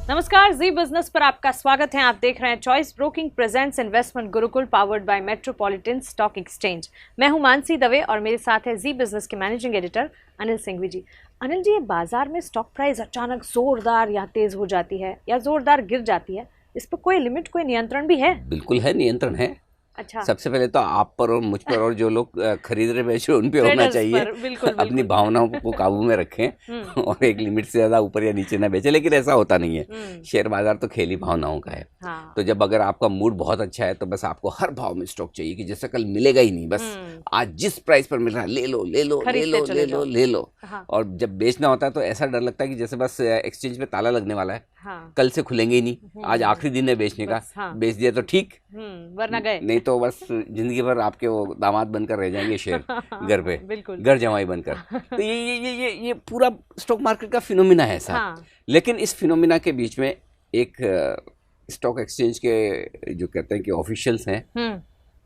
नमस्कार, जी बिजनेस पर आपका स्वागत है। आप देख रहे हैं choice broking presents investment Gurukul powered by metropolitan stock exchange. मैं हूं मानसी दवे और मेरे साथ है जी बिजनेस के मैनेजिंग एडिटर अनिल सिंघवी जी। अनिल जी, ये बाजार में स्टॉक प्राइस अचानक जोरदार या तेज हो जाती है या जोरदार गिर जाती है, इस पर कोई लिमिट, कोई नियंत्रण भी है? बिल्कुल है, नियंत्रण है। अच्छा, सबसे पहले तो आप पर और मुझ पर और जो लोग खरीद रहे बेच रहे उन पे होना चाहिए। बिल्कुल, अपनी बिल्कुल। भावनाओं को काबू में रखें और एक लिमिट से ज्यादा ऊपर या नीचे ना बेचें, लेकिन ऐसा होता नहीं है। शेयर बाजार तो खेल ही भावनाओं का है। हाँ। तो जब अगर आपका मूड बहुत अच्छा है तो बस आपको हर भाव में स्टॉक चाहिए कि जैसे कल मिलेगा ही नहीं, बस आज जिस प्राइस पर मिल रहा है ले लो ले लो ले लो ले लो ले लो। और जब बेचना होता है तो ऐसा डर लगता है कि जैसे बस एक्सचेंज में ताला लगने वाला है। हाँ। कल से खुलेंगे ही नहीं, आज आखिरी दिन है बेचने का। हाँ। बेच दिया तो ठीक, वरना गए नहीं तो बस जिंदगी भर आपके वो दामाद बनकर रह जाएंगे शेयर घर पे, बिल्कुल। घर जमाई बनकर। तो ये पूरा स्टॉक मार्केट का फिनोमिना है ऐसा। हाँ। लेकिन इस फिनोमिना के बीच में एक स्टॉक एक्सचेंज के जो कहते हैं कि ऑफिशियल्स हैं,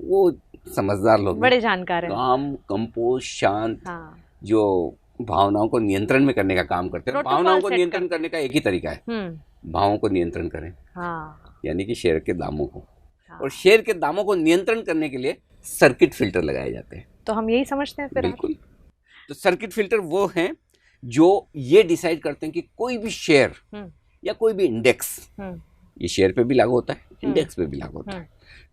वो समझदार लोग, बड़े जानकार हैं, काम कंपोज शांत, हाँ। जो भावनाओं को नियंत्रण में करने का काम करते हैं। भावनाओं को नियंत्रण करने का एक ही तरीका है, भावों को नियंत्रण करें। हाँ। यानी कि शेयर के दामों को। हाँ। और शेयर के दामों को नियंत्रण करने के लिए सर्किट फिल्टर लगाए जाते हैं। तो हम यही समझते हैं फिर। बिल्कुल। तो सर्किट फिल्टर वो हैं जो ये डिसाइड करते हैं कि कोई भी शेयर या कोई भी इंडेक्स, ये शेयर पे भी लागू होता है, इंडेक्स पे भी लागू होता है,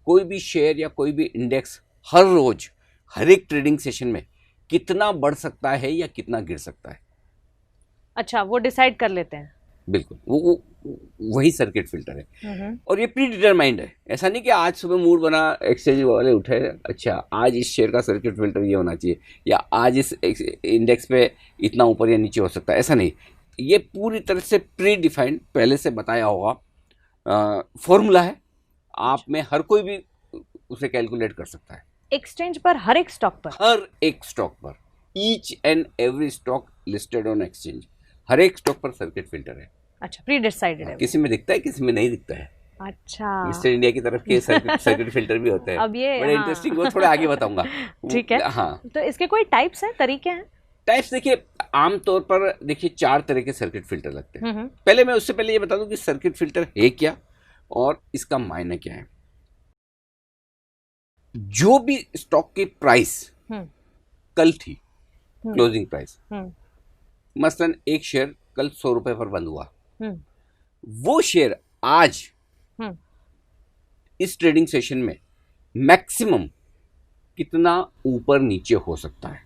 कोई भी शेयर या कोई भी इंडेक्स हर रोज हर एक ट्रेडिंग सेशन में कितना बढ़ सकता है या कितना गिर सकता है। अच्छा, वो डिसाइड कर लेते हैं। बिल्कुल, वो वही सर्किट फिल्टर है। और ये प्री डिटरमाइंड है। ऐसा नहीं कि आज सुबह मूड बना, एक्सचेंज वाले उठे, अच्छा आज इस शेयर का सर्किट फिल्टर ये होना चाहिए या आज इस इंडेक्स पे इतना ऊपर या नीचे हो सकता है, ऐसा नहीं। ये पूरी तरह से प्री डिफाइंड, पहले से बताया होगा फॉर्मूला है। आप में हर कोई भी उसे कैलकुलेट कर सकता है। एक्सचेंज पर हर एक स्टॉक पर, हर एक स्टॉक पर, each and every stock listed on exchange, हर एक स्टॉक पर सर्किट फिल्टर है। अच्छा, प्री डिसाइडेड है। किसी में दिखता है, किसी में नहीं दिखता है। अच्छा, मिस्टर इंडिया की तरफ के सर्किट फिल्टर भी होते हैं। अब ये बड़े इंटरेस्टिंग, वो थोड़ा आगे बताऊंगा। ठीक है। हाँ, तो इसके कोई टाइप्स हैं, तरीके हैं? टाइप्स देखिए, आमतौर पर देखिए 4 तरह के सर्किट फिल्टर लगते हैं। पहले मैं उससे पहले ये बता दूं कि सर्किट फिल्टर है क्या और इसका मायने क्या है। जो भी स्टॉक की प्राइस कल थी, क्लोजिंग प्राइस, मसलन एक शेयर कल 100 रुपए पर बंद हुआ, वो शेयर आज इस ट्रेडिंग सेशन में मैक्सिमम कितना ऊपर नीचे हो सकता है।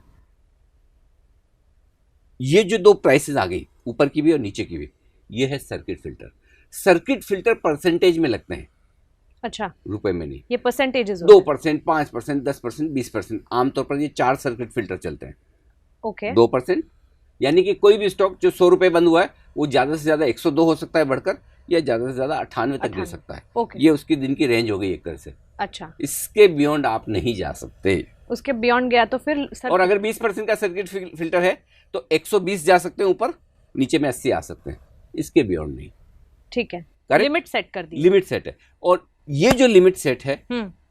ये जो दो प्राइसेस आ गई, ऊपर की भी और नीचे की भी, ये है circuit filter. Circuit filter percentage में लगते हैं। अच्छा, रुपए में नहीं। ये परसेंटेजेस 2%, 5%, 10%, 20%, आमतौर पर ये 4 सर्किट फिल्टर चलते हैं। ओके। 2%, यानी कि कोई भी स्टॉक जो 100 रुपए बंद हुआ है वो ज्यादा से ज्यादा 102 हो सकता है बढ़कर, या ज्यादा से ज्यादा 98 तक गिर सकता है। ओके। ये उसकी दिन की रेंज हो गई एक तरह से। अच्छा, इसके बियॉन्ड आप नहीं जा सकते। उसके बियॉन्ड गया तो फिर और अगर 20% का सर्किट फिल्टर है तो 120 जा सकते हैं ऊपर, नीचे में 80 आ सकते हैं, इसके बियॉन्ड नहीं। ठीक है, करेक्ट? लिमिट सेट कर दी। लिमिट सेट है, और ये जो लिमिट सेट है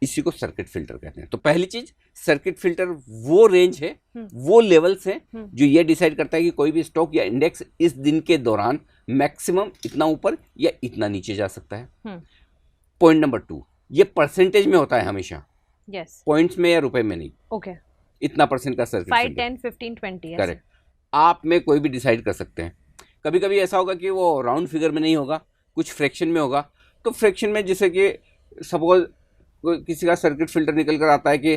इसी को सर्किट फिल्टर कहते हैं। तो पहली चीज, सर्किट फिल्टर वो रेंज है, वो लेवल्स हैं जो ये डिसाइड करता है कि कोई भी स्टॉक या इंडेक्स इस दिन के दौरान मैक्सिमम इतना ऊपर या इतना नीचे जा सकता है। पॉइंट नंबर 2, ये परसेंटेज में होता है हमेशा, यस, पॉइंट्स में या रुपए में नहीं। ओके, इतना परसेंट का सर्किट 5, 10, 15, 20। करेक्ट। आप में कोई भी डिसाइड कर सकते हैं। कभी कभी ऐसा होगा कि वो राउंड फिगर में नहीं होगा, कुछ फ्रैक्शन में होगा। तो फ्रैक्शन में जैसे कि सपोज किसी का सर्किट फिल्टर निकल कर आता है कि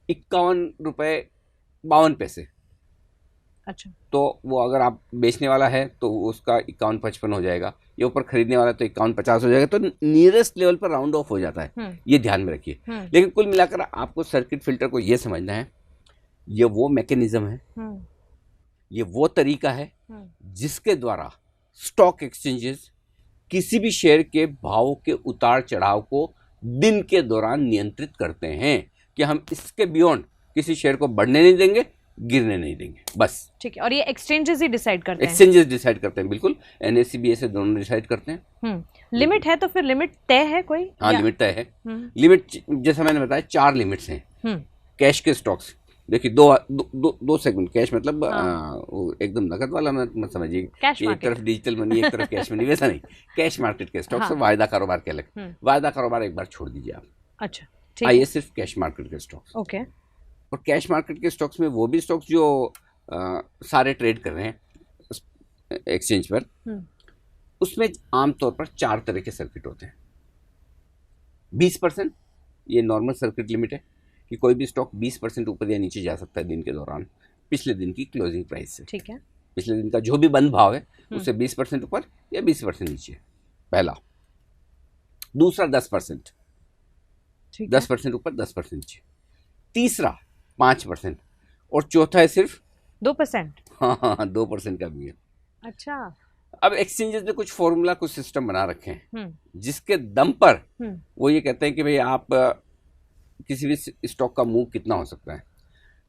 51 रुपये 52 पैसे। अच्छा, तो वो अगर आप बेचने वाला है तो उसका 51-55 हो जाएगा, ये ऊपर खरीदने वाला तो 51-50 हो जाएगा। तो नियरेस्ट लेवल पर राउंड ऑफ हो जाता है, ये ध्यान में रखिए। लेकिन कुल मिलाकर आपको सर्किट फिल्टर को ये समझना है, ये वो मैकेनिज्म है, ये वो तरीका है जिसके द्वारा स्टॉक एक्सचेंजेस किसी भी शेयर के भाव के उतार चढ़ाव को दिन के दौरान नियंत्रित करते हैं कि हम इसके बियॉन्ड किसी शेयर को बढ़ने नहीं देंगे, गिरने नहीं देंगे, बस। ठीक है, और ये एक्सचेंजेस ही डिसाइड करते हैं? एक्सचेंजेस डिसाइड करते हैं, बिल्कुल। एनएससी बीएससी दोनों डिसाइड करते हैं। लिमिट है तो फिर लिमिट तय है कोई? हाँ, लिमिट तय है। लिमिट जैसा मैंने बताया 4 लिमिट्स हैं। कैश के स्टॉक्स, देखिए दो सेगमेंट, कैश मतलब वो एकदम नकद वाला मत समझिए, एक तरफ डिजिटल मनी एक तरफ कैश मनी, वैसा नहीं। कैश मार्केट के स्टॉक्स और वायदा कारोबार के अलग। वायदा कारोबार एक बार छोड़ दीजिए आप। अच्छा, आइए सिर्फ कैश मार्केट के स्टॉक्स। ओके। और कैश मार्केट के स्टॉक्स में वो भी स्टॉक्स जो सारे ट्रेड कर रहे हैं एक्सचेंज पर, उसमें आमतौर पर 4 तरह के सर्किट होते हैं। 20% ये नॉर्मल सर्किट लिमिट है कि कोई भी स्टॉक 20% ऊपर या नीचे जा सकता है दिन के दौरान पिछले दिन की क्लोजिंग प्राइस से। ठीक है। पिछले दिन का जो भी बंद भाव है उससे 20% ऊपर या 20% नीचे, पहला। दूसरा 10%, 10% ऊपर 10% नीचे। तीसरा 5% और चौथा है सिर्फ 2%। हाँ, 2% का भी है। अच्छा। अब एक्सचेंजेस में कुछ फॉर्मूला, कुछ सिस्टम बना रखे हैं जिसके दम पर वो ये कहते हैं कि भाई आप किसी भी स्टॉक का मूव कितना हो सकता है।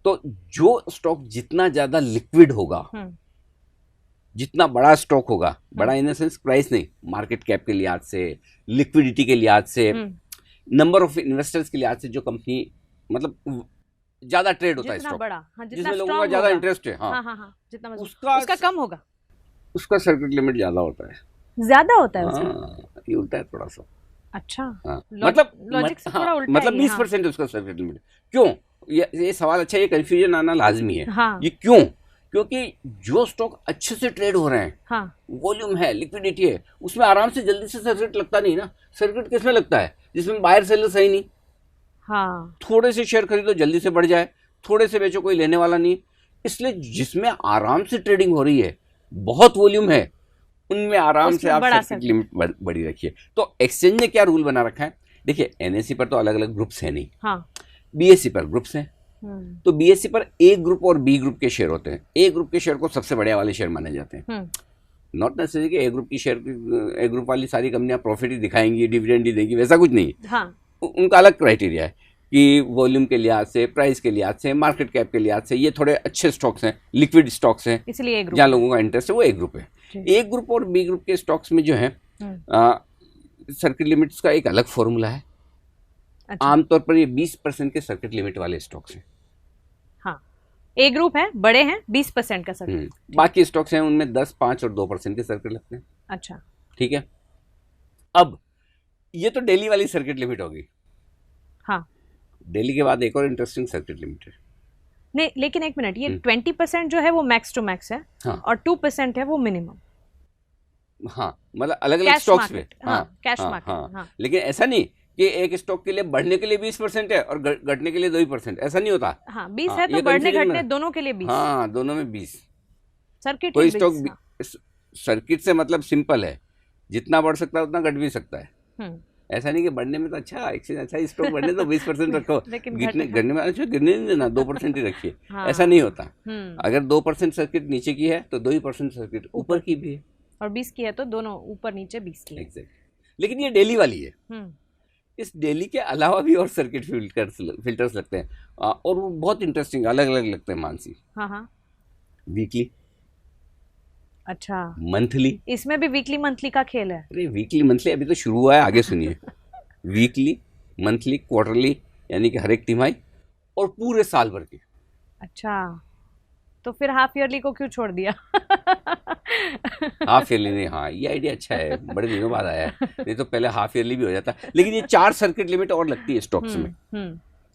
तो जो स्टॉक जितना ज्यादा लिक्विड होगा, जितना बड़ा स्टॉक होगा, बड़ा इन द सेंस प्राइस नहीं, मार्केट कैप के लिहाज से, लिक्विडिटी के लिहाज से, नंबर ऑफ इन्वेस्टर्स के लिहाज से, जो कंपनी मतलब ज्यादा ट्रेड होता है स्टॉक, जिसमें लोगों का ज्यादा इंटरेस्ट है, जितना उसका कम होगा, उसका सर्किट लिमिट ज्यादा होता है। ज्यादा होता है उसका? ये उल्टा है थोड़ा सा। अच्छा। मतलब लॉजिक से थोड़ा उल्टा है। मतलब 20% उसका सर्किट लिमिट। क्यों? ये सवाल अच्छा, ये कंफ्यूजन आना लाजमी है। ये क्यों? क्योंकि जो स्टॉक अच्छे से ट्रेड हो रहे हैं, वॉल्यूम है, लिक्विडिटी है, उसमें आराम से जल्दी से सर्किट लगता नहीं ना। सर्किट किसमें लगता है? जिसमें बायर सेलर सही नहीं। थोड़े से शेयर खरीदो जल्दी से बढ़ जाए, थोड़े से बेचो कोई लेने वाला नहीं। इसलिए जिसमें आराम से ट्रेडिंग हो रही है, बहुत वॉल्यूम है, उनमें आराम से आप सर्किट लिमिट बड़ी रखिए। तो एक्सचेंज ने क्या रूल बना रखा है? देखिए, एनएससी पर तो अलग अलग ग्रुप्स है नहीं, बीएससी पर ग्रुप्स हैं। तो बीएससी पर ए ग्रुप और बी ग्रुप के शेयर होते हैं। ए ग्रुप के शेयर को सबसे बढ़िया वाले शेयर माने जाते हैं। नॉट नेसेसरी कि ए ग्रुप की शेयर, ए ग्रुप वाली सारी कंपनियां प्रॉफिट ही दिखाएंगी, डिविडेंड ही देगी, वैसा कुछ नहीं। उनका अलग क्राइटेरिया है कि वॉल्यूम के लिहाज से, प्राइस के लिहाज से, मार्केट कैप के लिहाज से ये थोड़े अच्छे स्टॉक्स हैं, लिक्विड स्टॉक्स हैं, इसलिए जहाँ लोगों का इंटरेस्ट है वो ए ग्रुप है। ए ग्रुप और बी ग्रुप के स्टॉक्स में जो है सर्किट लिमिट्स का एक अलग फॉर्मूला है। अच्छा। आमतौर पर ये 20% के सर्किट लिमिट वाले स्टॉक्स हैं। हाँ, ए ग्रुप है, बड़े हैं, 20% का सर्किट। बाकी स्टॉक्स हैं उनमें 10, 5 और 2% के सर्किट लगते हैं। अच्छा, ठीक है। अब ये तो डेली वाली सर्किट लिमिट होगी। हाँ, डेली के बाद एक और इंटरेस्टिंग सर्किट लिमिट है। नहीं, लेकिन एक मिनट, ये 20% जो है वो मैक्स टू मैक्स है। हाँ। और 2% है वो मिनिमम। हाँ, मतलब अलग अलग स्टॉक्स में। हाँ, कैश मार्केट। हाँ, लेकिन ऐसा नहीं कि एक स्टॉक के लिए बढ़ने के लिए 20% है और घटने के लिए 2%, ऐसा नहीं होता। हाँ, 20 है तो बढ़ने घटने दोनों के लिए 20। हाँ, दोनों में 20। सर्किट कोई स्टॉक, सर्किट से मतलब सिंपल है, जितना बढ़ सकता है उतना घट भी सकता है। ऐसा नहीं कि बढ़ने में तो अच्छा एक्सचेंज अच्छा स्टॉक बढ़ने तो 20% रखो, गिरने में अच्छा गिरने नहीं देना, 2% ही रखिए। ऐसा नहीं होता। अगर 2% सर्किट नीचे की है तो 2% सर्किट ऊपर की भी है, और 20 की है तो दोनों ऊपर नीचे 20 की है। एग्जैक्ट। लेकिन ये डेली वाली है। इस डेली के अलावा भी और सर्किट फिल्टर्स लगते हैं और वो बहुत इंटरेस्टिंग अलग अलग लगते हैं। मानसी, हाँ, वीकली, अच्छा, मंथली, इसमें भी वीकली मंथली का खेल है। अरे वीकली मंथली अभी तो शुरू हुआ है, आगे सुनिए। वीकली, मंथली, क्वार्टरली, यानी कि हर एक तिमाही, और पूरे साल भर की। अच्छा, तो फिर हाफ ईयरली को क्यों छोड़ दिया? हाफ ईयरली नहीं, हाँ ये आइडिया अच्छा है, बड़े दिनों बाद आया है। नहीं तो पहले हाफ ईयरली भी हो जाता। लेकिन ये 4 सर्किट लिमिट और लगती है स्टॉक्स में,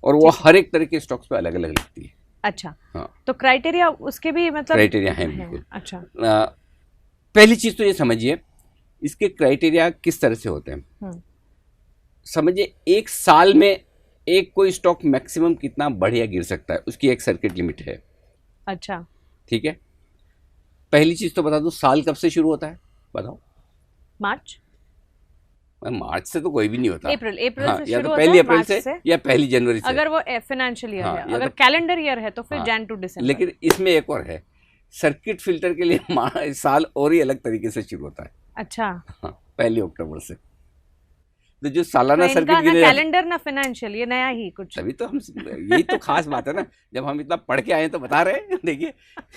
और वो हर एक तरह के स्टॉक्स पे अलग अलग लगती है। अच्छा, हाँ। तो क्राइटेरिया उसके भी मतलब क्राइटेरिया है बिल्कुल। अच्छा, पहली चीज तो ये समझिए इसके क्राइटेरिया किस तरह से होते हैं। समझिए, एक साल में एक कोई स्टॉक मैक्सिमम कितना बढ़ या गिर सकता है, उसकी एक सर्किट लिमिट है। अच्छा, ठीक है। पहली चीज तो बता दो, साल कब से शुरू होता है बताओ? मार्च। मार्च से तो कोई भी नहीं होता। अप्रैल से शुरू होता है, पहली अप्रैल से या पहली जनवरी से, अगर वो फाइनेंशियल ईयर है। अगर कैलेंडर ईयर है तो फिर जैन टू दिसंबर। लेकिन इसमें एक और है, सर्किट फिल्टर के लिए साल और ही अलग तरीके से शुरू होता है। अच्छा, हाँ, 1 अक्टूबर से। तो जो सालाना सर्किट ना कैलेंडर ना फाइनेंशियल, ये नया ही कुछ। तभी तो हम, यही तो खास बात है ना, जब हम इतना पढ़ के आए तो बता रहे हैं। देखिए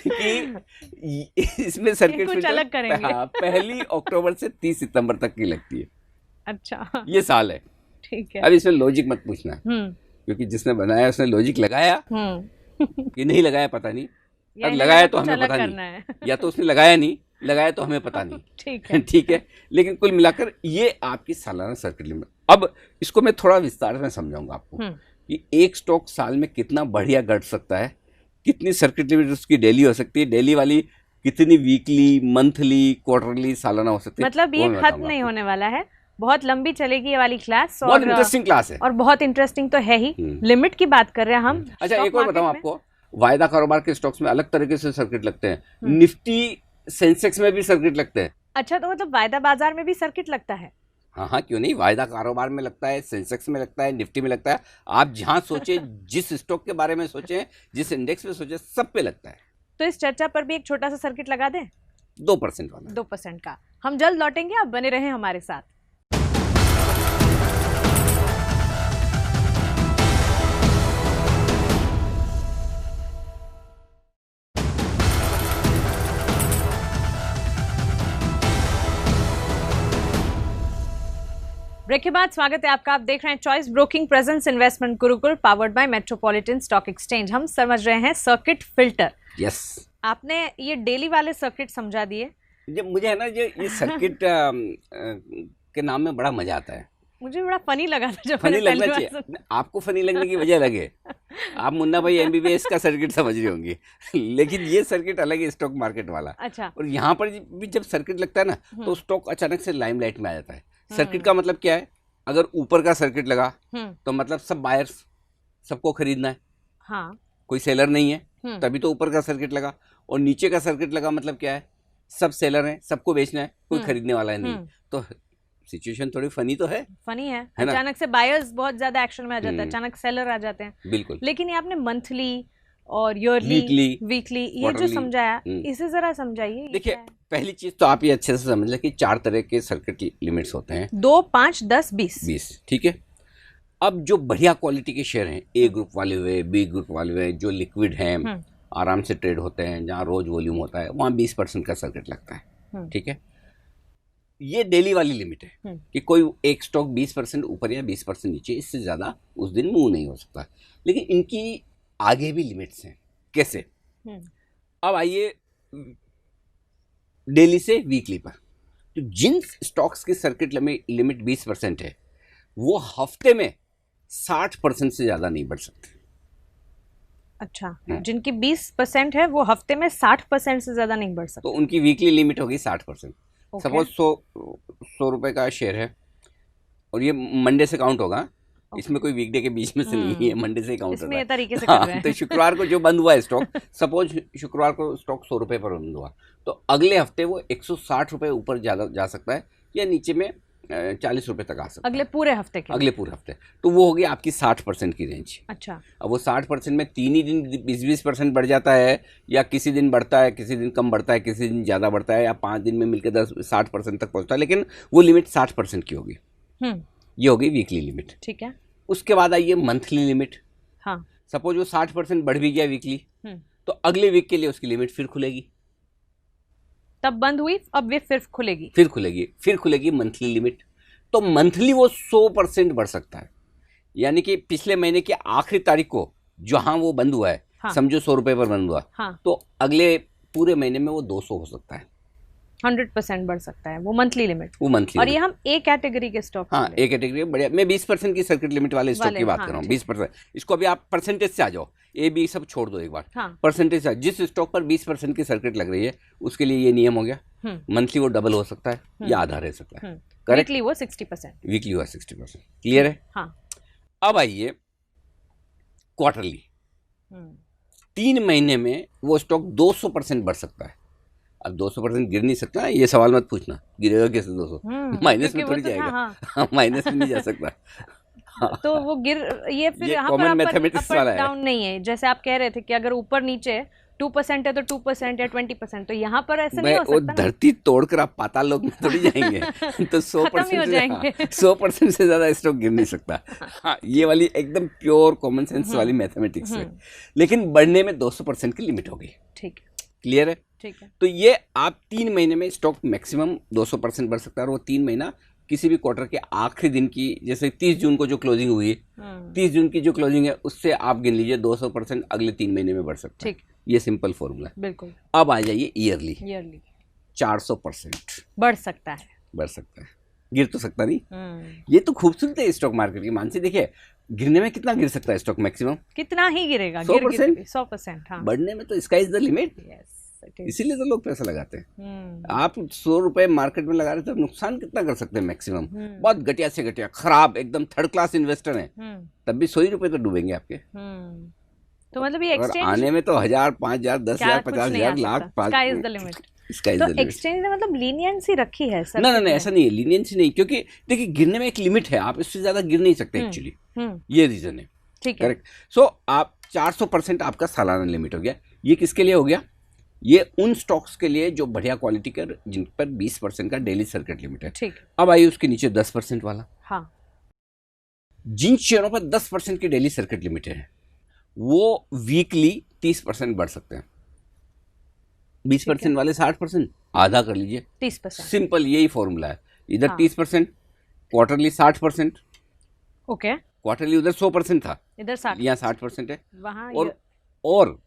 कि इसमें सर्किट फिल्टर अलग करेंगे। 1 अक्टूबर से 30 सितंबर तक की लगती है। अच्छा, ये साल है। ठीक है। अब इसमें लॉजिक मत पूछना, क्योंकि जिसने बनाया उसने लॉजिक लगाया, कि नहीं लगाया पता नहीं, या अब इन्हें लगाया कुछ तो हमें अलग पता करना नहीं, है। या तो उसने लगाया नहीं, लगाया तो हमें पता नहीं। ठीक है। ठीक है, लेकिन कुल मिलाकर ये आपकी सालाना सर्किट लिमिट। अब इसको मैं थोड़ा विस्तार में समझाऊंगा आपको कि एक स्टॉक साल में कितना बढ़िया घट सकता है, कितनी सर्किट लिमिट उसकी डेली हो सकती है, डेली वाली कितनी वीकली, मंथली, क्वार्टरली, सालाना हो सकती है। मतलब ये वो मैं खत्म बताऊंगा नहीं आपको। होने वाला है, बहुत लंबी चलेगी ये वाली क्लास। बहुत और इंटरेस्टिंग क्लास है। और बहुत इंटरेस्टिंग तो है ही। लिमिट की बात कर रहे हैं हम। अच्छा, stock एक और बताऊं market में। आपको, वायदा कारोबार के स्टॉक्स में अलग तरीके से सर्किट लगते हैं, निफ्टी सेंसेक्स में भी सर्किट लगते हैं। अच्छा, तो मतलब वायदा बाजार में भी सर्किट लगता है? हाँ हाँ, क्यों नहीं, वायदा कारोबार में लगता है, सेंसेक्स में लगता है, निफ्टी में लगता है। आप जहां सोचे, जिस स्टॉक के बारे में सोचे, जिस इंडेक्स में सोचे, सब पे लगता है। तो इस चर्चा पर भी एक छोटा सा सर्किट लगा दें, 2% वाला। 2% का। हम जल्द लौटेंगे, आप बने रहें हमारे साथ। ब्रेक के बाद स्वागत है आपका। आप देख रहे हैं choice broking presence investment Gurukul powered by metropolitan stock exchange. हम समझ रहे हैं सर्किट फिल्टर। यस। आपने ये डेली वाले सर्किट समझा दिए। मुझे है ना, ये सर्किट के नाम में बड़ा मजा आता है। मुझे बड़ा फनी लगा था जब फनी मैंने लगना पहली बार चाहिए, सुना। आपको फनी लगने की वजह लगे। आप मुन्ना भाई एमबीबीएस का सर्किट समझ रही होंगी, लेकिन ये सर्किट अलग है, स्टॉक मार्केट वाला। अच्छा। और यहाँ पर भी जब सर्किट लगता है ना, तो स्टॉक अचानक से लाइमलाइट में आ जाता है। सर्किट का मतलब क्या है, अगर ऊपर का सर्किट लगा तो मतलब सब बायर्स, सबको खरीदना है। हाँ। कोई सेलर नहीं है, तभी तो ऊपर का सर्किट लगा। और नीचे का सर्किट लगा मतलब क्या है, सब सेलर हैं, सबको बेचना है, कोई खरीदने वाला है नहीं। तो सिचुएशन थोड़ी फनी तो है। फनी है ना? अचानक से बायर्स बहुत ज्यादा एक्शन में आ जाता है, अचानक सेलर आ जाते हैं। बिल्कुल। लेकिन ये आपने मंथली और ईयरली, वीकली, ये जो समझाया, इसे जरा समझाइए। देखिए, पहली चीज तो आप ये अच्छे से समझ लें कि 4 तरह के सर्किट लिमिट्स होते हैं, 2, 5, 10, 20। ठीक है। अब जो बढ़िया क्वालिटी के शेयर हैं, ए ग्रुप वाले हुए, बी ग्रुप वाले हुए, जो लिक्विड हैं, आराम से ट्रेड होते हैं, जहाँ रोज वॉल्यूम होता है, वहाँ 20% का सर्किट लगता है। ठीक है, ये डेली वाली लिमिट है कि कोई एक स्टॉक 20% ऊपर या 20% नीचे, इससे ज्यादा उस दिन मूव नहीं हो सकता। लेकिन इनकी आगे भी लिमिट्स हैं। कैसे? अब आइए डेली से वीकली पर। तो जिन स्टॉक्स की सर्किट लिमिट 20% है, वो हफ्ते में 60% से ज्यादा नहीं बढ़ सकते। अच्छा, जिनकी 20% है वो हफ्ते में 60% से ज्यादा नहीं बढ़ सकते। तो उनकी वीकली लिमिट होगी 60%। सपोज 100 रुपए का शेयर है, और ये मंडे से काउंट होगा। इसमें कोई वीकडे के बीच में से नहीं है, मंडे से काउंट होता है। तरीके से कर रहे हैं। तो शुक्रवार को जो बंद हुआ है स्टॉक, सपोज शुक्रवार को स्टॉक 100 रुपए पर बंद हुआ, तो अगले हफ्ते वो 160 रुपए ऊपर जा सकता है, या नीचे में 40 रुपए तक आ सकता है। अगले पूरे हफ्ते के? अगले पूरे हफ्ते। तो वो होगी आपकी 60% की रेंज। अच्छा। अब वो 60% में 3 ही दिन 20% बढ़ जाता है, या किसी दिन बढ़ता है, किसी दिन कम बढ़ता है, किसी दिन ज़्यादा बढ़ता है, या 5 दिन में मिलकर 60% तक पहुंचता है, लेकिन वो लिमिट 60% की होगी। ये होगी वीकली लिमिट। ठीक है। उसके बाद आइए मंथली लिमिट। हाँ। सपोज वो 60% बढ़ भी गया वीकली, तो अगले वीक के लिए उसकी लिमिट फिर खुलेगी। तब बंद हुई, अब ये फिर खुलेगी। फिर खुलेगी मंथली लिमिट। तो मंथली वो 100% बढ़ सकता है, यानी कि पिछले महीने की आखिरी तारीख को जहां वो बंद हुआ है, हाँ। समझो 100 रुपए पर बंद हुआ, हाँ। तो अगले पूरे महीने में वो 200 हो सकता है। 100% बढ़ सकता है, वो मंथली लिमिट। वो मंथली। और ये हम ए कैटेगरी के स्टॉक। हाँ, ए कैटेगरी बढ़िया। मैं 20% की सर्किट लिमिट वाले स्टॉक की बात कर रहा हूँ। 20%। इसको अभी आप परसेंटेज से आ जाओ, ए बी सब छोड़ दो एक बार। हाँ। परसेंटेज से, जिस स्टॉक पर 20% की सर्किट लग रही है, उसके लिए ये नियम हो गया। मंथली वो डबल हो सकता है, या आधा रह सकता है। करेक्ट। वीकली वो 60%। वीकली हुआ 60%। क्लियर है? हाँ। अब आइए क्वार्टरली। 3 महीने में वो स्टॉक 200% बढ़ सकता है। अब 200% गिर नहीं सकता, ये सवाल मत पूछना गिरेगा कैसे 200, माइनस में थोड़ी जाएगा। हाँ, माइनस में नहीं जा सकता। हाँ, तो वो ये फिर यहाँ पर अपर डाउन नहीं है। जैसे आप कह रहे थे कि अगर ऊपर नीचे 2% है तो 2% या 20%, तो यहाँ पर ऐसा नहीं हो सकता। धरती तोड़कर आप पाताल लोक में थोड़ी जाएंगे। तो 100% से ज्यादा स्टॉक गिर नहीं सकता। हाँ, ये वाली एकदम प्योर कॉमन सेंस वाली मैथमेटिक्स है। लेकिन बढ़ने में 200% की लिमिट होगी। ठीक है। क्लियर है? ठीक है। तो ये आप 3 महीने में स्टॉक मैक्सिमम 200% बढ़ सकता है, और वो 3 महीना किसी भी क्वार्टर के आखिरी दिन की, जैसे 30 जून को जो क्लोजिंग हुई है, 30 जून की जो क्लोजिंग है उससे आप गिन लीजिए 200% अगले 3 महीने में बढ़ सकता है। ये सिंपल फॉर्मूला है। बिल्कुल। अब आ जाइए ईयरली 400% बढ़ सकता है, गिर तो सकता नहीं। ये तो खूबसूरती है स्टॉक मार्केट की। मानसी देखिए, गिरने में कितना गिर सकता है स्टॉक? मैक्सिमम कितना ही गिरेगा? 100%। हाँ। बढ़ने में तो स्काई इज द लिमिट। इसीलिए तो लोग पैसा लगाते हैं। आप 100 रुपए मार्केट में लगा रहे तो नुकसान कितना कर सकते हैं? मैक्सिमम बहुत घटिया से घटिया, खराब एकदम थर्ड क्लास इन्वेस्टर है तब भी 100 रुपए तो डूबेंगे आपके। तो मतलब ये एक्सचेंज आने में तो 1000, 5000, 10,000, 50,000, lakh, sky is the limit. तो एक्सचेंज ने मतलब लीनियंसी रखी है सर? नहीं, ऐसा नहीं है, लीनियंसी नहीं, क्योंकि देखिए गिरने में एक लिमिट है, आप इससे ज्यादा गिर नहीं सकते एक्चुअली। ये रीजन है। ठीक है, करेक्ट। सो आप 400% आपका सालाना लिमिट हो गया। ये किसके लिए हो गया? ये उन स्टॉक्स के लिए जो बढ़िया क्वालिटी के, जिन पर 20% का डेली सर्किट लिमिट है। ठीक। अब आइए उसके नीचे 10% वाला। हाँ। जिन शेयरों पर 10% की डेली सर्किट लिमिट है वो वीकली 30% बढ़ सकते हैं। 20% वाले 60%, आधा कर लीजिए 30%। सिंपल यही फॉर्मूला है। इधर 30%, क्वार्टरली 60%। ओके। क्वार्टरली उधर 100% था, इधर 60, यहाँ 60% है। वहाँ और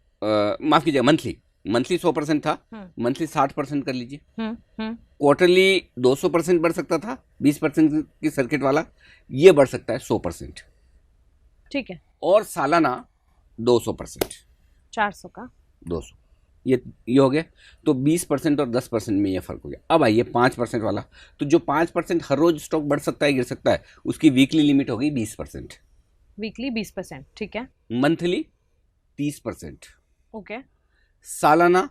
माफ कीजिए, मंथली 100% था, मंथली 60% कर लीजिए। क्वार्टरली 200% बढ़ सकता था 20% की सर्किट वाला, ये बढ़ सकता है 100%। ठीक है। और सालाना 200%, 400 का 200, ये हो गया। तो 20% और 10% में ये फर्क हो गया। अब आइए 5% वाला। तो जो 5% हर रोज स्टॉक बढ़ सकता है गिर सकता है, उसकी वीकली लिमिट हो गई 20%। वीकली 20%, ठीक है। मंथली 30%। ओके। सालाना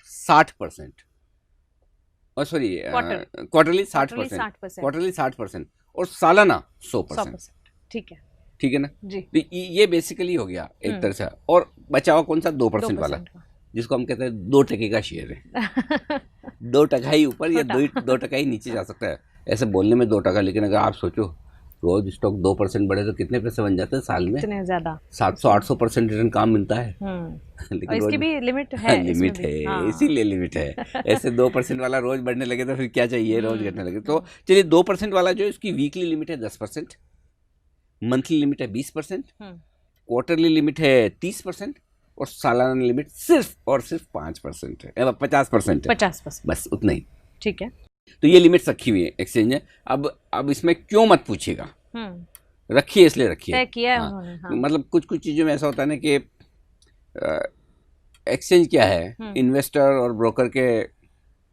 60%, और सॉरी क्वार्टरली 60%, क्वार्टरली 60% और सालाना 100%। ठीक है, ठीक है ना जी। तो ये बेसिकली हो गया एक तरह से। और बचा हुआ कौन सा? 2% वाला, जिसको हम कहते हैं 2% का शेयर है। 2% ही ऊपर या 2% ही नीचे जा सकता है। ऐसे बोलने में 2%, लेकिन अगर आप सोचो रोज स्टॉक 2% बढ़े तो कितने पैसे बन जाते हैं साल में? कितने ज्यादा? 700-800% रिटर्न काम मिलता है। लेकिन इसकी भी लिमिट है। लिमिट है, इसीलिए लिमिट है। ऐसे 2% वाला रोज बढ़ने लगे तो फिर क्या चाहिए? रोज घटने लगे। तो चलिए 2% वाला जो है इसकी वीकली लिमिट है 10%, मंथली लिमिट है 20%, क्वार्टरली लिमिट है 30% और सालाना लिमिट सिर्फ और सिर्फ 5% है, 50% है। 50%, बस उतना ही। ठीक है। तो ये लिमिट्स रखी हुई है एक्सचेंज ने। अब इसमें क्यों मत पूछिएगा, रखिए इसलिए रखिए। तय किया है उन्होंने। हाँ। मतलब कुछ चीजों में ऐसा होता है ना कि एक्सचेंज क्या है, इन्वेस्टर और ब्रोकर के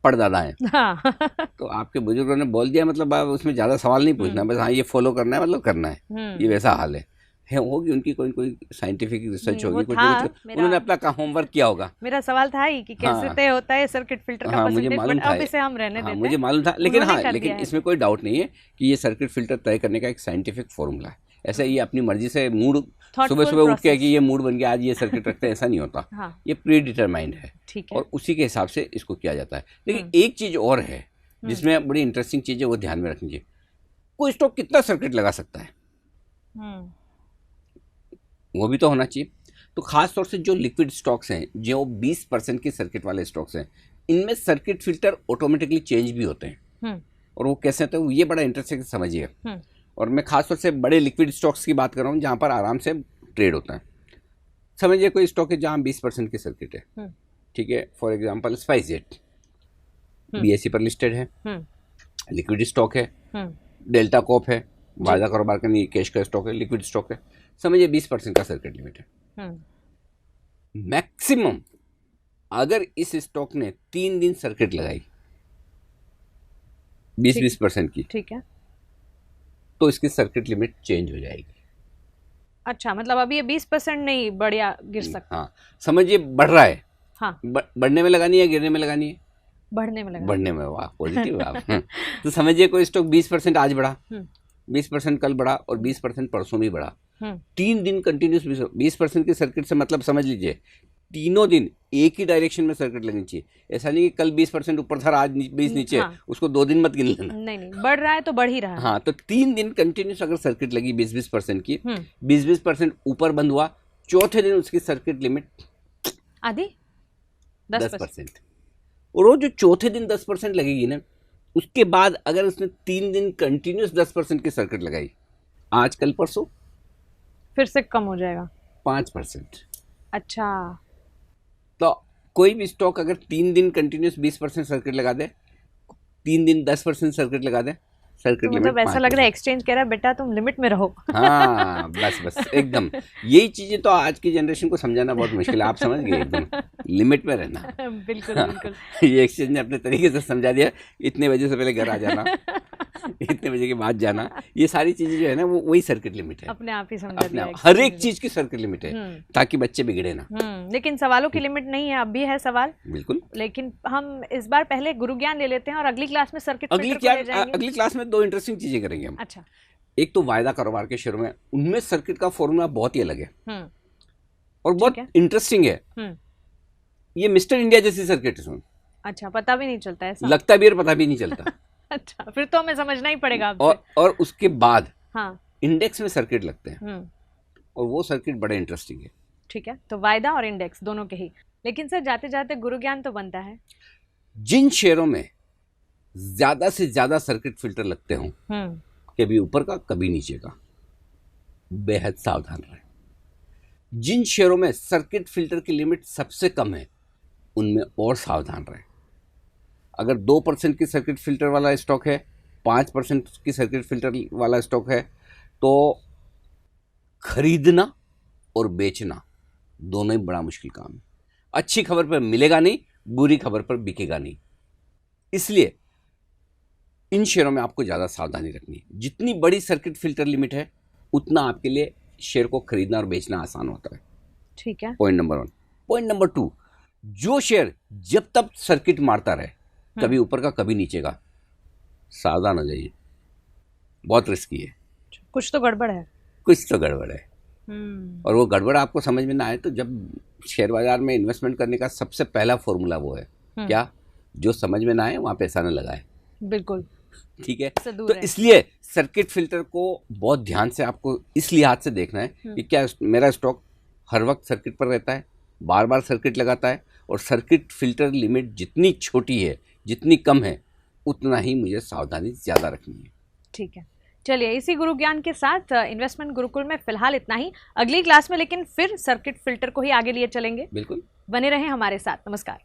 परदादा हैं। हाँ। तो आपके बुजुर्गों ने बोल दिया, मतलब आप उसमें ज्यादा सवाल नहीं पूछना, बस हाँ ये फॉलो करना है, मतलब करना है। ये वैसा हाल है होगी उनकी कोई साइंटिफिक रिसर्च होगी, कुछ उन्होंने अपना होमवर्क किया होगा। मेरा सवाल था ही कि कैसे तय होता है सर्किट फिल्टर का मुझे मालूम था, अब इसे हम रहने देते हैं। मुझे मालूम था, लेकिन इसमें कोई डाउट नहीं है कि ये सर्किट फिल्टर तय करने का एक साइंटिफिक फॉर्मूला है। ऐसे ये अपनी मर्जी से मूड सुबह उठ के कि ये मूड बन गया आज ये सर्किट रखते हैं, ऐसा नहीं होता। ये प्री डिटरमाइंड है और उसी के हिसाब से इसको किया जाता है। लेकिन एक चीज और है जिसमें बड़ी इंटरेस्टिंग चीज है, वो ध्यान में रखनी चाहिए। कोई स्टॉक कितना सर्किट लगा सकता है, वो भी तो होना चाहिए। तो खास तौर से जो लिक्विड स्टॉक्स हैं, जो 20% की सर्किट वाले स्टॉक्स हैं, इनमें सर्किट फिल्टर ऑटोमेटिकली चेंज भी होते हैं। और वो कैसे होते हैं, ये बड़ा इंटरेस्टिंग समझिएगा। और मैं खास तौर से बड़े लिक्विड स्टॉक्स की बात कर रहा हूँ जहाँ पर आराम से ट्रेड होता है। समझिए कोई स्टॉक है जहाँ 20% की सर्किट है, ठीक है। फॉर एग्जाम्पल स्पाइसजेट BSE पर लिस्टेड है, लिक्विड स्टॉक है। डेल्टा कॉप है, वायदा कारोबार का नहीं, कैश का स्टॉक है, लिक्विड स्टॉक है। समझिए 20% का सर्किट लिमिट है। मैक्सिमम अगर इस स्टॉक ने 3 दिन सर्किट लगाई 20% की, ठीक है, तो इसकी सर्किट लिमिट चेंज हो जाएगी। अच्छा, मतलब अभी ये 20% नहीं बढ़िया गिर सकता। हाँ, समझिए बढ़ रहा है। हाँ, बढ़ने में लगानी है, गिरने में लगानी है? बढ़ने में लगानी। बढ़ने में। वाह, पॉजिटिव आप। तो समझिए कोई स्टॉक 20% आज बढ़ा, 20% कल बढ़ा और 20% परसों भी बढ़ा। 3 दिन कंटिन्यूस 20% की सर्किट से मतलब समझ लीजिए तीनों दिन एक ही डायरेक्शन में सर्किट लगनी चाहिए। ऐसा नहीं कि कल 20% ऊपर था आज 20 नीचे। हाँ। उसको 2 दिन मत गिन लेना। नहीं, बढ़ रहा है तो बढ़ ही रहा है। हाँ, तो 3 दिन कंटिन्यूस अगर सर्किट लगी 20% की, 20% ऊपर बंद हुआ, चौथे दिन उसकी सर्किट लिमिट आधी 10%। और वो जो चौथे दिन 10% लगेगी ना, उसके बाद अगर उसने 3 दिन कंटिन्यूस 10% की सर्किट लगाई, आज कल परसों फिर से कम हो जाएगा 5%। अच्छा, तो कोई भी स्टॉक अगर 3 दिन कंटिन्यूस 20% सर्किट लगा दे, 3 दिन 10% सर्किट लगा दे, सर्किट तो लिमिट मतलब ऐसा लग रहा है एक्सचेंज कह रहा है बेटा तुम लिमिट में रहो। हाँ बस एकदम यही चीजें तो आज की जनरेशन को समझाना बहुत मुश्किल है। आप समझ गए, एकदम लिमिट में रहना। बिल्कुल बिल्कुल। ये एक्सचेंज ने अपने तरीके से समझा दिया, इतने बजे से पहले घर आ जाना, इतने बजे के बाद जाना, ये सारी चीजें जो है ना वो वही सर्किट लिमिट है, अपने आप ही समझा अपने दिया आप हर एक चीज की सर्किट लिमिट है, ताकि बच्चे बिगड़े ना। लेकिन सवालों की लिमिट नहीं है, अब भी है सवाल बिल्कुल। लेकिन हम इस बार पहले गुरु ज्ञान ले लेते हैं और अगली क्लास में सर्किट अगली क्लास में 2 इंटरेस्टिंग चीजें करेंगे हम। अच्छा, एक तो वायदा कारोबार के शेयरों में, उनमें सर्किट का फॉर्मूला बहुत ही अलग है और बहुत इंटरेस्टिंग है। ये मिस्टर इंडिया जैसी सर्किट है। अच्छा, पता भी नहीं चलता ऐसा? लगता भी और पता भी नहीं चलता। अच्छा, फिर तो हमें समझना ही पड़ेगा और उसके बाद हाँ इंडेक्स में सर्किट लगते हैं और वो सर्किट बड़े इंटरेस्टिंग है। ठीक है, तो वायदा और इंडेक्स दोनों के ही। लेकिन सर जाते जाते गुरु ज्ञान तो बनता है, जिन शेयरों में ज्यादा से ज्यादा सर्किट फिल्टर लगते हों, कभी ऊपर का कभी नीचे का, बेहद सावधान रहे। जिन शेयरों में सर्किट फिल्टर की लिमिट सबसे कम है, उनमें और सावधान रहे। अगर 2% की सर्किट फिल्टर वाला स्टॉक है, 5% की सर्किट फिल्टर वाला स्टॉक है, तो खरीदना और बेचना दोनों ही बड़ा मुश्किल काम है। अच्छी खबर पर मिलेगा नहीं, बुरी खबर पर बिकेगा नहीं। इसलिए इन शेयरों में आपको ज़्यादा सावधानी रखनी है। जितनी बड़ी सर्किट फिल्टर लिमिट है, उतना आपके लिए शेयर को खरीदना और बेचना आसान होता है। ठीक है, पॉइंट नंबर 1। पॉइंट नंबर 2, जो शेयर जब तक सर्किट मारता रहे, कभी ऊपर का कभी नीचे का, सावधान हो जाइए, बहुत रिस्की है। कुछ तो गड़बड़ है, कुछ तो गड़बड़ है। और वो गड़बड़ आपको समझ में ना आए तो जब शेयर बाजार में इन्वेस्टमेंट करने का सबसे पहला फॉर्मूला वो है क्या, जो समझ में ना आए वहां पैसा ना लगाए। बिल्कुल ठीक है, तो इसलिए सर्किट फिल्टर को बहुत ध्यान से आपको इस लिहाज से देखना है कि क्या मेरा स्टॉक हर वक्त सर्किट पर रहता है, बार बार सर्किट लगाता है, और सर्किट फिल्टर लिमिट जितनी छोटी है, जितनी कम है, उतना ही मुझे सावधानी ज़्यादा रखनी है। ठीक है, चलिए इसी गुरु ज्ञान के साथ इन्वेस्टमेंट गुरुकुल में फिलहाल इतना ही। अगली क्लास में लेकिन फिर सर्किट फिल्टर को ही आगे लिए चलेंगे। बिल्कुल, बने रहें हमारे साथ। नमस्कार।